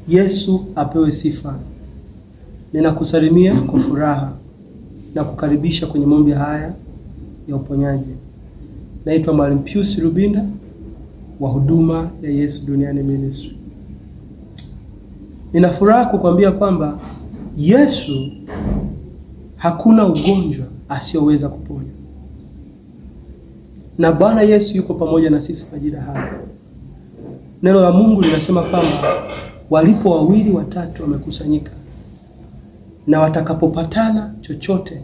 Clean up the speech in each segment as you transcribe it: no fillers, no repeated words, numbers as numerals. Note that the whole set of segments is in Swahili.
Yesu apewe sifa. Ninakusalimia kwa furaha na kukaribisha kwenye maombi haya ya uponyaji. Naitwa Mwalimu Pius Rubinda wa Huduma ya Yesu Duniani Ministry. Nina furaha kukwambia kwamba Yesu hakuna ugonjwa asiyoweza kuponya. Na Bwana Yesu yuko pamoja na sisi majira haya. Neno la Mungu linasema kwamba walipo wawili watatu wamekusanyika na watakapopatana chochote,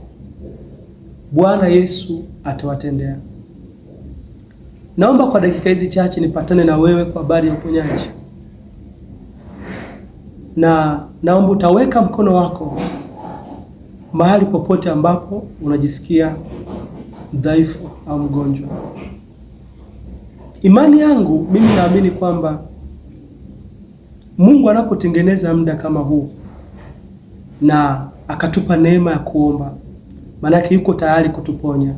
Bwana Yesu atawatendea. Naomba kwa dakika hizi chache nipatane na wewe kwa habari ya uponyaji. Na naomba utaweka mkono wako mahali popote ambapo unajisikia dhaifu au mgonjwa. Imani yangu mimi naamini kwamba Mungu anapotengeneza muda kama huu na akatupa neema ya kuomba, maana yake yuko tayari kutuponya.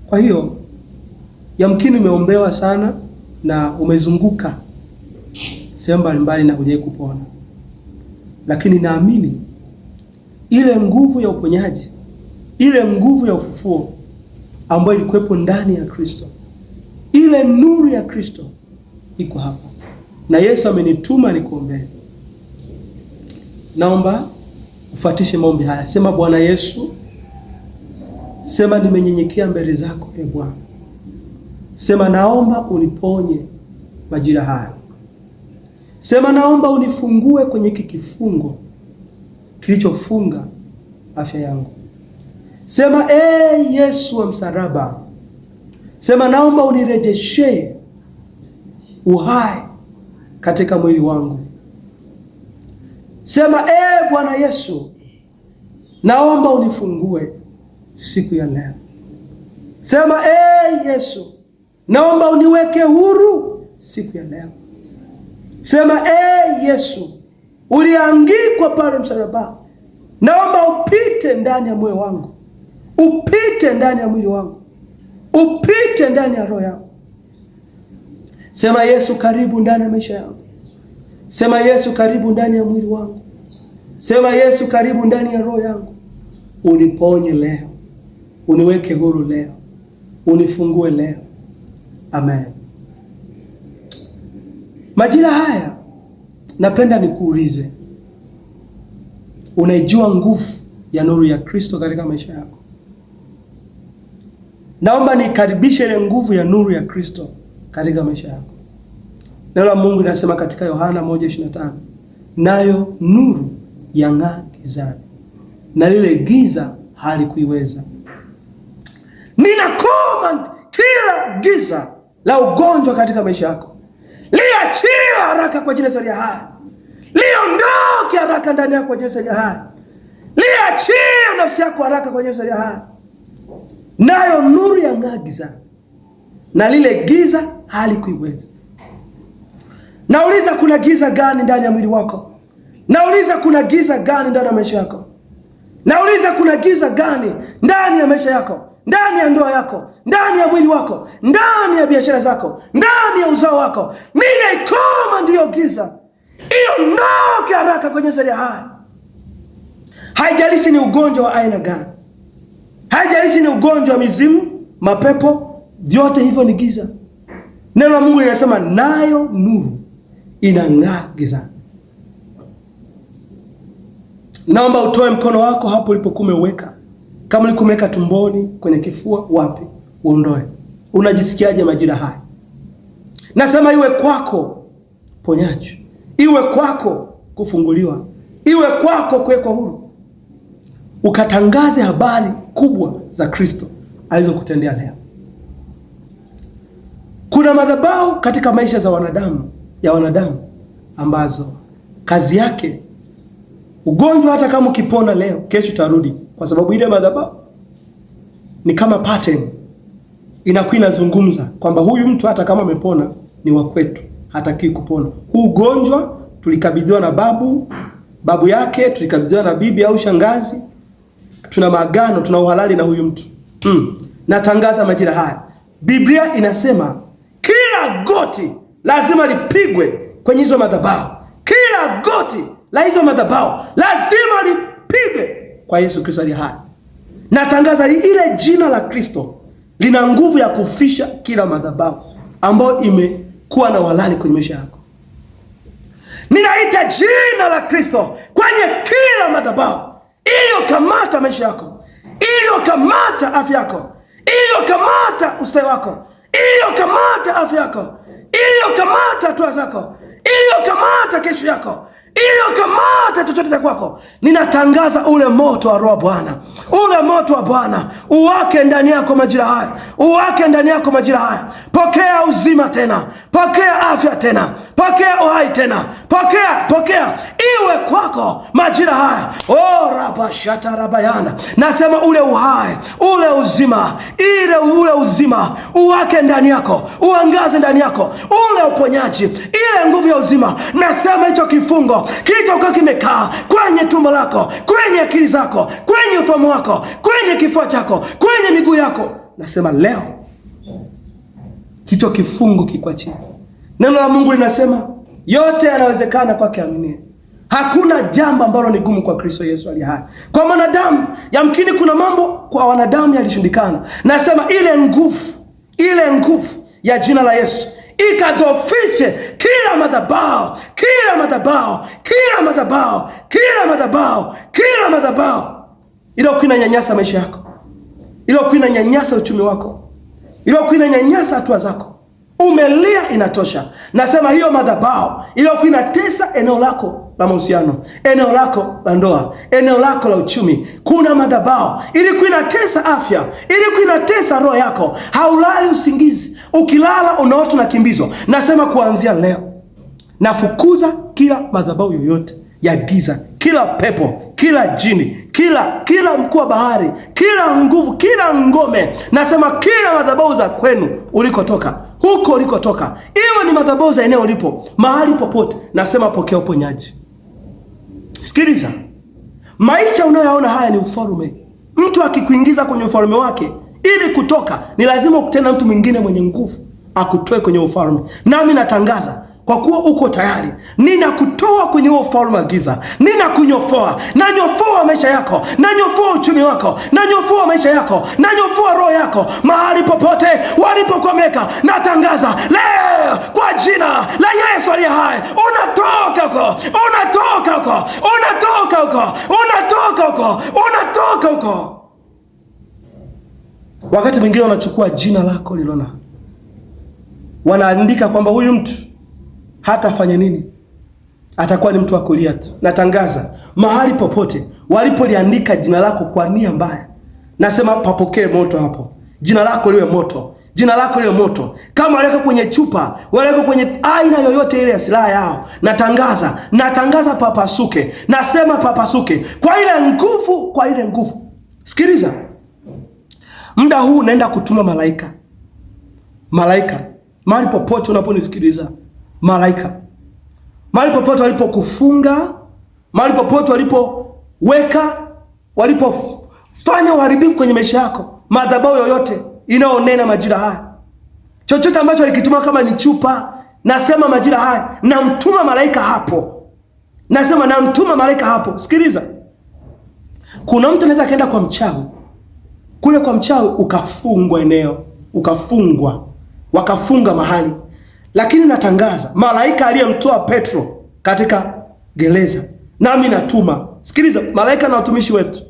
Kwa hiyo yamkini umeombewa sana na umezunguka sehemu mbalimbali na hujai kupona, lakini naamini ile nguvu ya uponyaji, ile nguvu ya ufufuo ambayo ilikuwepo ndani ya Kristo, ile nuru ya Kristo iko hapa, na Yesu amenituma nikuombee. Naomba ufuatishe maombi haya. Sema: Bwana Yesu, sema nimenyenyekea mbele zako e Bwana. Sema naomba uniponye majira haya. Sema naomba unifungue kwenye kifungo kilichofunga afya yangu. Sema Yesu wa msalaba, sema naomba unirejeshe uhai katika mwili wangu. Sema Bwana Yesu, naomba unifungue siku ya leo. Sema Yesu, naomba uniweke huru siku ya leo. Sema Yesu, uliangikwa pale msalaba, naomba upite ndani ya moyo wangu, upite ndani ya mwili wangu, upite ndani ya roho yangu. Sema Yesu, karibu ndani ya maisha yangu. Sema Yesu, karibu ndani ya mwili wangu. Sema Yesu, karibu ndani ya roho yangu. Uniponye leo, uniweke huru leo, unifungue leo. Amen. Majira haya napenda nikuulize, unaijua nguvu ya nuru ya Kristo katika maisha yako? Naomba nikaribishe ile nguvu ya nuru ya Kristo katika maisha yako. Neno la Mungu linasema katika Yohana 1:25, nayo nuru yang'aa gizani, na lile giza halikuiweza. Ninakoma kila giza la ugonjwa katika maisha yako. Liachie haraka kwa jina la hai. Liondoke haraka ndani yako kwa jina la hai. Liachie nafsi yako haraka kwa jina la hai. Nayo nuru yang'aa gizani, na lile giza halikuiweza. Nauliza, kuna giza gani ndani ya mwili wako? Nauliza, kuna giza gani ndani ya maisha yako? Nauliza, kuna giza gani ndani ya maisha yako, ndani ya ndoa yako, ndani ya mwili wako, ndani ya biashara zako, ndani ya uzao wako? Mimi ikoma ndiyo giza, iondoke haraka kwenye sari hai. Haijalishi ni ugonjwa wa aina gani, haijalishi ni ugonjwa wa mizimu, mapepo, vyote hivyo ni giza. Neno la Mungu linasema nayo nuru inang'aa gizani. Naomba utoe mkono wako hapo ulipokuwa umeweka. Kama ulikuwa umeweka tumboni, kwenye kifua, wapi, uondoe. Unajisikiaje majira haya? Nasema iwe kwako ponyaji, iwe kwako kufunguliwa, iwe kwako kuwekwa huru, ukatangaze habari kubwa za Kristo alizokutendea leo. Kuna madhabahu katika maisha za wanadamu ambazo kazi yake ugonjwa, hata kama ukipona leo, kesho utarudi, kwa sababu ile madhabahu ni kama pattern, inakuwa inazungumza kwamba huyu mtu hata kama amepona ni wa kwetu, hataki kupona. Huu ugonjwa tulikabidhiwa na babu yake, tulikabidhiwa na bibi au shangazi. Tuna maagano, tuna uhalali na huyu mtu. Natangaza majira haya, Biblia inasema kila goti lazima lipigwe kwenye hizo madhabahu, kila goti la hizo madhabahu lazima lipige kwa Yesu Kristo aliye hai. Natangaza ile jina la Kristo lina nguvu ya kufisha kila madhabahu ambayo imekuwa na walali kwenye maisha yako. Ninaita jina la Kristo kwenye kila madhabahu iliyokamata maisha yako, iliyokamata afya yako, iliyokamata ustawi wako, iliyokamata afya yako, iliyokamata hatua zako, iliyokamata kesho yako, iliyokamata chochote cha kwako. Ninatangaza ule moto wa Roho Bwana, ule moto wa Bwana uwake ndani yako majira haya, uwake ndani yako majira haya. Pokea uzima tena, pokea afya tena, pokea uhai tena, pokea iwe kwako majira haya. Oh rabashata rabayana, nasema ule uhai, ule uzima, ule uzima uwake ndani yako, uangaze ndani yako, ule uponyaji, ile nguvu ya uzima. Nasema hicho kifungo kilichokuwa kimekaa kwenye tumbo lako, kwenye akili zako, kwenye ufahamu wako, kwenye kifua chako, kwenye miguu yako, nasema leo hicho kifungo kikwa chini. Neno la Mungu linasema yote yanawezekana kwake aminiye. Hakuna jambo ambalo ni gumu kwa Kristo Yesu aliye hai. Kwa wanadamu yamkini kuna mambo kwa wanadamu yalishindikana. Nasema ile nguvu ya jina la Yesu ikadhoofishe kila madhabahu, kila madhabahu, kila madhabahu, kila madhabahu, kila madhabahu iliyokuwa inanyanyasa maisha yako, iliyokuwa inanyanyasa uchumi wako, iliyokuwa inanyanyasa hatua zako. Umelia inatosha. Nasema hiyo madhabahu iliyokuwa inatesa eneo lako la mahusiano, eneo lako la ndoa, eneo lako la uchumi, kuna madhabahu ilikuwa inatesa afya, ilikuwa inatesa roho yako, haulali usingizi, ukilala unaota unakimbizwa. Nasema kuanzia leo nafukuza kila madhabahu yoyote ya giza, kila pepo, kila jini, kila mkuu wa bahari, kila nguvu, kila ngome. Nasema kila madhabahu za kwenu ulikotoka, huko ulikotoka, iwe ni madhabahu za eneo ulipo, mahali popote, nasema pokea uponyaji. Sikiliza, maisha unayoyaona haya ni ufalme. Mtu akikuingiza kwenye ufalme wake, ili kutoka ni lazima ukutane na mtu mwingine mwenye nguvu akutoe kwenye ufalme. Nami natangaza, kwa kuwa uko tayari, ninakutoa kwenye huo ufalme wa giza, ninakunyofoa, nanyofoa maisha yako, nanyofoa uchumi wako, nanyofoa maisha yako, nanyofoa roho yako, mahali popote walipokomeka. Natangaza leo kwa jina la Yesu aliye hai, unatoka huko, unatoka huko, unatoka huko, unatoka huko, unatoka huko. Wakati mwingine wanachukua jina lako lilona, wanaandika kwamba huyu mtu hata fanya nini, atakuwa ni mtu wa kulia tu. Natangaza mahali popote walipoliandika jina lako kwa nia mbaya, nasema papokee moto hapo. Jina lako liwe moto, jina lako liwe moto. Kama waleka kwenye chupa, waleka kwenye aina yoyote ile ya silaha yao, natangaza papasuke. Nasema papasuke kwa ile nguvu, kwa ile nguvu. Sikiliza, muda huu naenda kutuma malaika mahali popote unaponisikiliza. Malaika mahali popote walipokufunga, mahali popote walipofanya uharibifu kwenye maisha yako, madhabahu yoyote inaonena majira haya, chochote ambacho walikituma kama ni chupa, nasema majira haya namtuma malaika hapo. Nasema namtuma malaika hapo. Sikiliza, kuna mtu anaweza kaenda kwa mchawi, kule kwa mchawi ukafungwa eneo, wakafunga mahali. Lakini natangaza malaika aliyemtoa Petro katika gereza, nami natuma. Sikiliza, malaika na watumishi wetu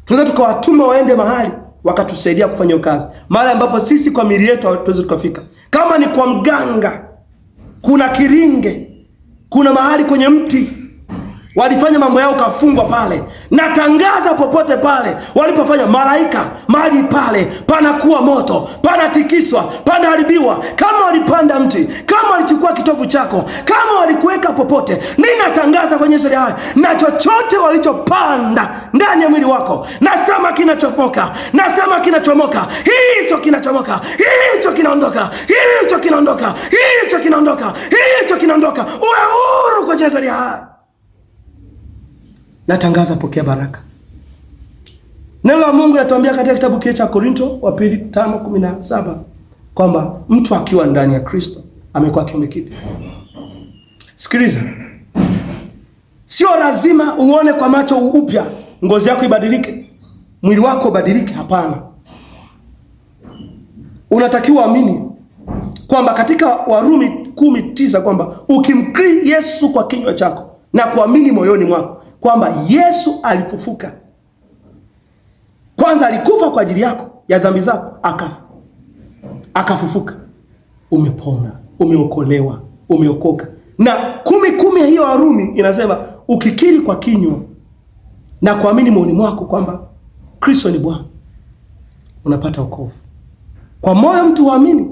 tunaweza tukawatuma waende mahali wakatusaidia kufanya kazi, mahali ambapo sisi kwa mili yetu hatuwezi tukafika. Kama ni kwa mganga, kuna kiringe, kuna mahali kwenye mti walifanya mambo yao kafungwa pale. Natangaza popote pale walipofanya malaika, mahali pale panakuwa moto, panatikiswa, panaharibiwa. Kama walipanda mti, kama walichukua kitovu chako, kama walikuweka popote, ninatangaza kwenye siri haya, na chochote walichopanda ndani ya mwili wako, nasema kinachomoka, nasema kinachomoka, hicho kinachomoka, hicho kinaondoka, hicho kinaondoka, hicho kinaondoka, hicho kinaondoka. Uwe huru kwa siri haya. Natangaza pokea baraka. Neno la Mungu linatuambia katika kitabu kile cha Korinto wa pili 5:17 kwamba mtu akiwa ndani ya Kristo amekuwa kiumbe kipya. Sikiliza, sio lazima uone kwa macho upya, ngozi yako ibadilike, mwili wako ubadilike. Hapana, unatakiwa amini kwamba katika Warumi 10:9 kwamba ukimkiri Yesu kwa kinywa chako na kuamini moyoni mwako kwamba Yesu alifufuka, kwanza alikufa kwa ajili yako ya dhambi zako, akafufuka, umepona, umeokolewa, umeokoka. Na 10:10 ya hiyo Warumi inasema ukikiri kwa kinywa na kuamini moyoni mwako kwamba Kristo ni Bwana, unapata wokovu. Kwa moyo mtu huamini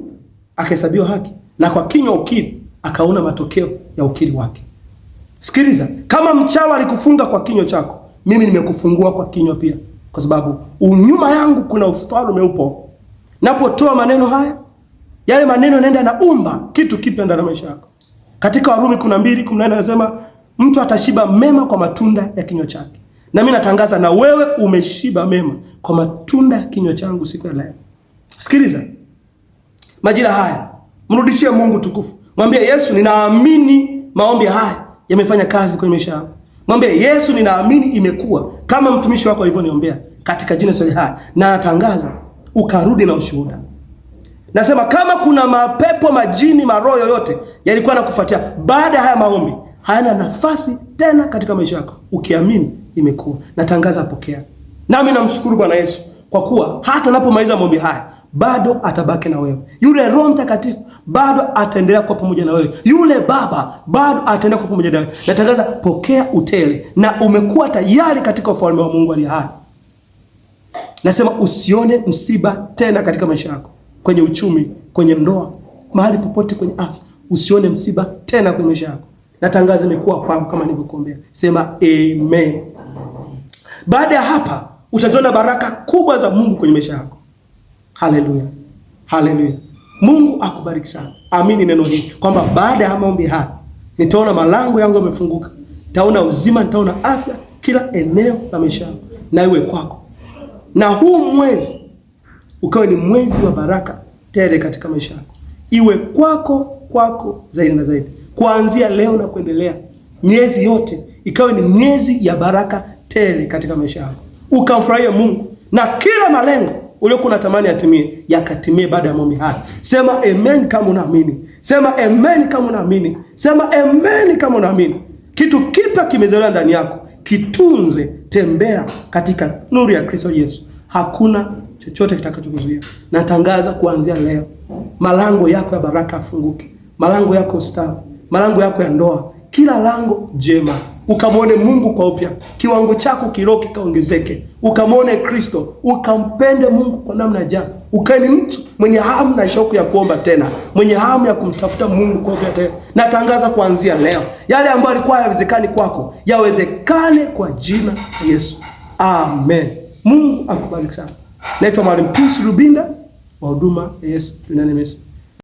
akahesabiwa haki, na kwa kinywa ukiri akaona matokeo ya ukiri wake. Sikiliza, kama mchawi alikufunga kwa kinywa chako, mimi nimekufungua kwa kinywa pia, kwa sababu unyuma yangu kuna ufalme upo. Napotoa maneno haya, yale maneno yanaenda na umba kitu kipya ndani ya maisha yako. Katika Warumi 12:18 anasema mtu atashiba mema kwa matunda ya kinywa chake. Na mimi natangaza na wewe umeshiba mema kwa matunda ya kinywa changu siku ya leo. Sikiliza, majira haya mrudishie Mungu tukufu. Mwambie Yesu, ninaamini maombi haya yamefanya kazi kwenye maisha yako. Mwambie Yesu, ninaamini imekuwa kama mtumishi wako alivyoniombea katika jina sali haya, na natangaza ukarudi na ushuhuda. Nasema kama kuna mapepo, majini, maroho yoyote yalikuwa nakufuatia baada ya haya maombi, hayana nafasi tena katika maisha yako. Ukiamini imekuwa. Natangaza pokea. Nami namshukuru Bwana Yesu kwa kuwa hata napomaliza maombi haya bado atabaki na wewe. Yule Roho Mtakatifu bado ataendelea kuwa pamoja na wewe. Yule Baba bado ataendelea kuwa pamoja na wewe. Natangaza pokea utele, na umekuwa tayari katika ufalme wa Mungu aliye hai. Nasema usione msiba tena katika maisha yako, kwenye uchumi, kwenye ndoa, mahali popote, kwenye afya. Usione msiba tena kwenye maisha yako. Natangaza imekuwa kwako kama nilivyokuombea. Sema amen. Baada ya hapa utaziona baraka kubwa za Mungu kwenye maisha yako. Haleluya. Haleluya. Mungu akubariki sana. Amini neno hili kwamba baada ya maombi haya nitaona malango yangu yamefunguka. Nitaona uzima, nitaona afya kila eneo la maisha yako, na iwe kwako. Na huu mwezi ukawe ni mwezi wa baraka tele katika maisha yako. Iwe kwako zaidi na zaidi. Kuanzia leo na kuendelea, miezi yote ikawe ni miezi ya baraka tele katika maisha yako. Ukamfurahie Mungu na kila malengo uliokuwa unatamani yatimie, yakatimie baada ya maombi haya. Sema amen kama unaamini. Sema amen kama unaamini. Sema amen kama unaamini. Kitu kipya kimezaliwa ndani yako. Kitunze, tembea katika nuru ya Kristo Yesu. Hakuna chochote kitakachokuzuia. Natangaza kuanzia leo, malango yako ya baraka afunguke. Malango yako ustawi, malango yako ya ndoa, kila lango jema. Ukamwone Mungu kwa upya, kiwango chako kiroho kikaongezeke. Ukamwone Kristo, ukampende Mungu kwa namna ya ajabu. Ukae ni mtu mwenye hamu na shauku ya kuomba tena, mwenye hamu ya kumtafuta Mungu kwa upya tena. Natangaza kuanzia leo, yale ambayo yalikuwa hayawezekani kwako yawezekane kwa jina la Yesu. Amen. Mungu akubariki sana. Naitwa Mwalimu Pius Rubinda wa huduma ya Yesu Tunani Mesa.